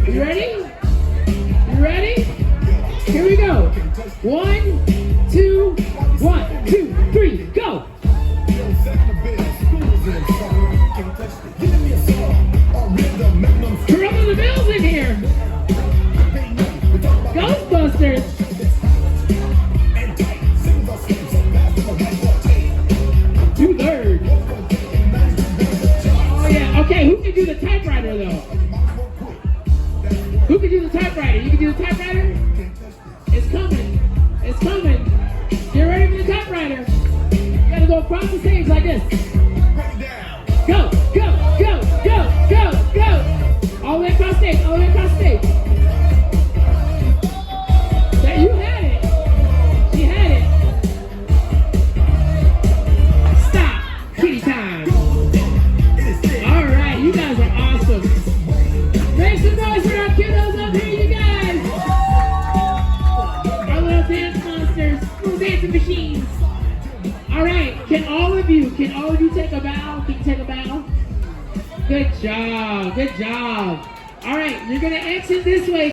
You ready? You ready? Here we go. 1, 2, 1, 2, 3, go. Corona the Mills in here. Ghostbusters. Oh yeah, okay, who can do the typewriter though? Who can do the typewriter? You can do the typewriter? It's coming. It's coming. Get ready for the typewriter. You gotta go across the stage like this. Go, go, go, go, go, go. All the way across stage, all the way across stage. That you had it. She had it. Stop. Kitty time. All right, you guys are awesome. Make some noise for our kiddos up here, you guys. Our little dance monsters, little dancing machines. All right, can all of you take a bow? Can you take a bow? Good job, good job. All right, you're gonna exit this way.